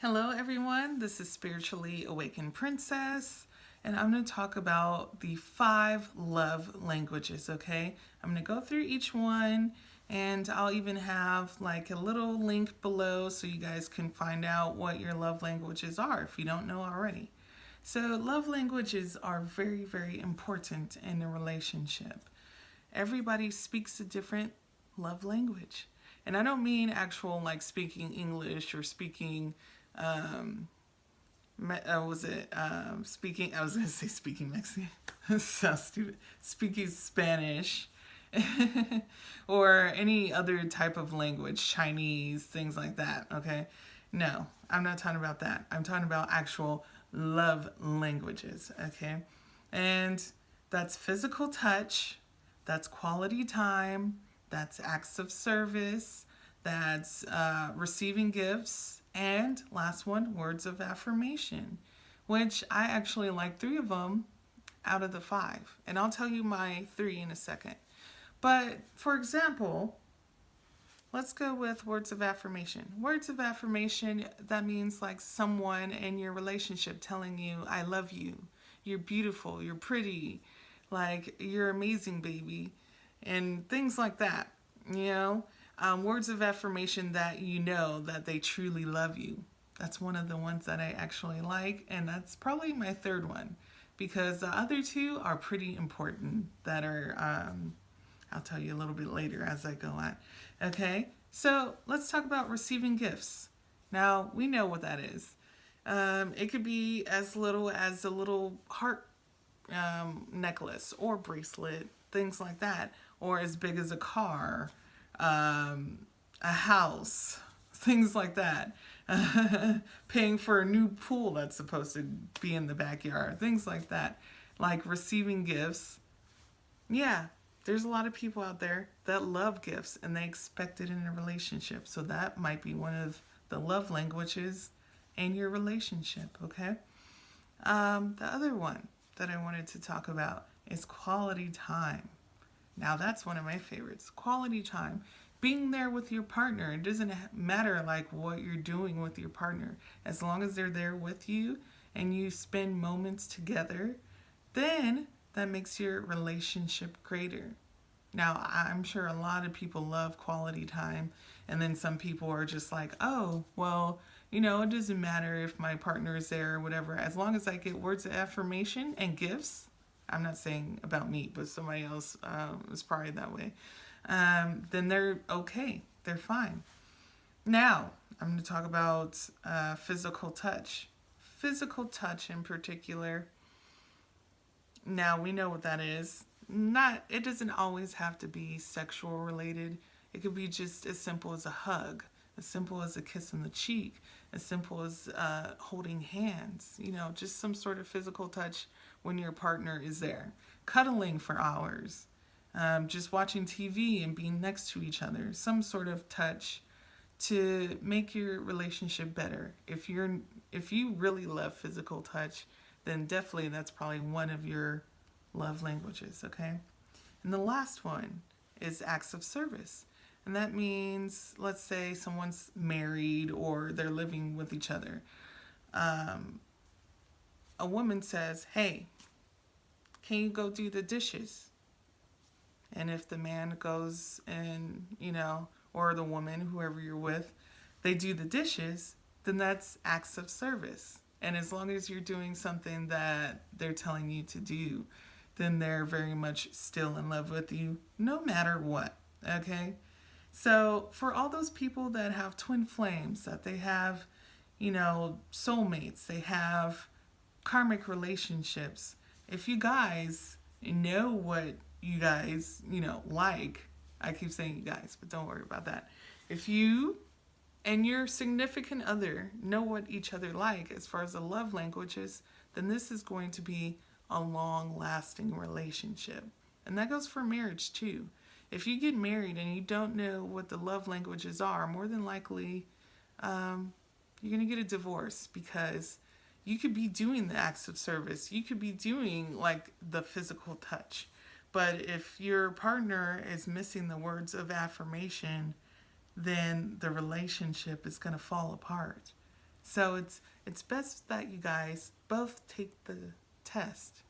Hello, everyone. This is Spiritually Awakened Princess, and I'm going to talk about the 5 love languages, okay? I'm going to go through each one, and I'll even have like a little link below so you guys can find out what your love languages are if you don't know already. So, love languages are very, very important in a relationship. Everybody speaks a different love language. And I don't mean actual like speaking English or speaking was it speaking I was gonna say speaking Mexican. So stupid. Speaking Spanish or any other type of language, Chinese, things like that, okay? No, I'm not talking about that. I'm talking about actual love languages, okay? And that's physical touch, that's quality time, that's acts of service, that's receiving gifts, and last one, words of affirmation, which I actually like 3 of them out of the 5. And I'll tell you my 3 in a second. But for example, let's go with words of affirmation. Words of affirmation, that means like someone in your relationship telling you, I love you, you're beautiful, you're pretty, like you're amazing, baby, and things like that, you know? Words of affirmation that you know that they truly love you. That's one of the ones that I actually like, and that's probably my 3rd one because the other 2 are pretty important that are I'll tell you a little bit later as I go on. Okay, so let's talk about receiving gifts. Now, we know what that is. It could be as little as a little heart necklace or bracelet, things like that, or as big as a car, a house, things like that. Paying for a new pool that's supposed to be in the backyard, things like that. Like receiving gifts. Yeah, there's a lot of people out there that love gifts and they expect it in a relationship. So that might be one of the love languages in your relationship, okay? The other one that I wanted to talk about is quality time. Now that's one of my favorites. Quality time. Being there with your partner. It doesn't matter like what you're doing with your partner. As long as they're there with you and you spend moments together, then that makes your relationship greater. Now, I'm sure a lot of people love quality time, and then some people are just like, oh, well, it doesn't matter if my partner is there or whatever. As long as I get words of affirmation and gifts, I'm not saying about me, but somebody else is probably that way, then they're okay. They're fine. Now, I'm going to talk about physical touch. Physical touch in particular. Now, we know what that is. It doesn't always have to be sexual related. It could be just as simple as a hug, as simple as a kiss on the cheek, as simple as holding hands, just some sort of physical touch when your partner is there. Cuddling for hours, just watching TV and being next to each other, some sort of touch to make your relationship better. If you really love physical touch, then definitely that's probably one of your love languages, okay? And the last one is acts of service. And that means, let's say someone's married or they're living with each other. A woman says, hey, can you go do the dishes? And if the man goes and, or the woman, whoever you're with, they do the dishes, then that's acts of service. And as long as you're doing something that they're telling you to do, then they're very much still in love with you, no matter what, okay? So for all those people that have twin flames, that they have, soulmates, they have karmic relationships, if you guys know what you guys, like, I keep saying you guys, but don't worry about that. If you and your significant other know what each other like as far as the love languages, then this is going to be a long-lasting relationship. And that goes for marriage too. If you get married and you don't know what the love languages are, more than likely you're going to get a divorce because you could be doing the acts of service. You could be doing like the physical touch. But if your partner is missing the words of affirmation, then the relationship is going to fall apart. So it's best that you guys both take the test.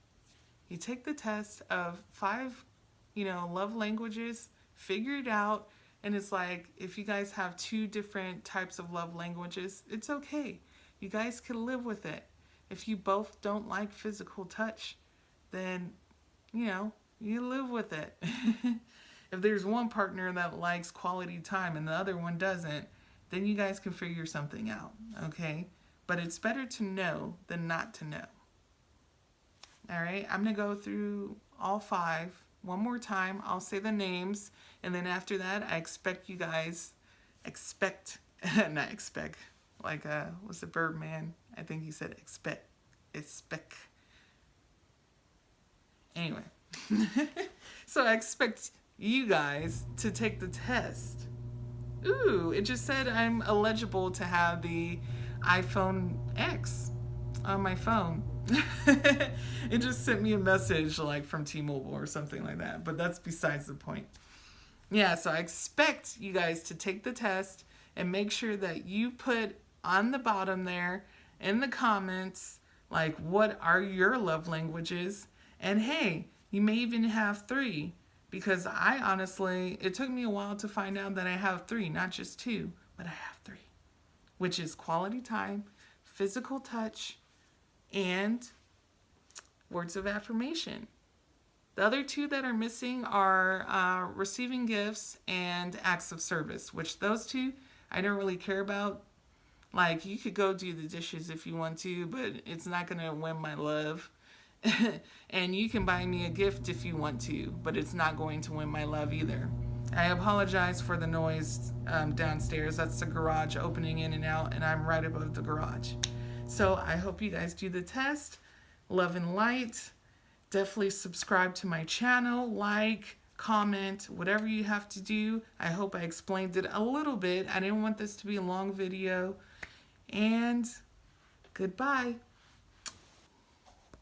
You take the test of 5, love languages, figure it out, and it's like if you guys have 2 different types of love languages, it's okay. You guys can live with it. If you both don't like physical touch, then, you live with it. If there's one partner that likes quality time and the other one doesn't, then you guys can figure something out, okay? But it's better to know than not to know. All right, I'm going to go through all 5 one more time. I'll say the names, and then after that, I expect you guys, not expect, like, what's the Birdman? I think he said expect. Anyway, so I expect you guys to take the test. Ooh, it just said I'm eligible to have the iPhone X on my phone. It just sent me a message like from T-Mobile or something like that, but that's besides the point. Yeah, so I expect you guys to take the test and make sure that you put on the bottom there in the comments, like, what are your love languages? And hey, you may even have 3, because I honestly, it took me a while to find out that I have 3, not just 2, but I have 3, which is quality time, physical touch, and words of affirmation. The other 2 that are missing are receiving gifts and acts of service, which those 2 I don't really care about. Like, you could go do the dishes if you want to, but it's not going to win my love. And you can buy me a gift if you want to, but it's not going to win my love either. I apologize for the noise downstairs. That's the garage opening in and out, and I'm right above the garage. So I hope you guys do the test. Love and light. Definitely subscribe to my channel, like, comment, whatever you have to do. I hope I explained it a little bit. I didn't want this to be a long video. And goodbye.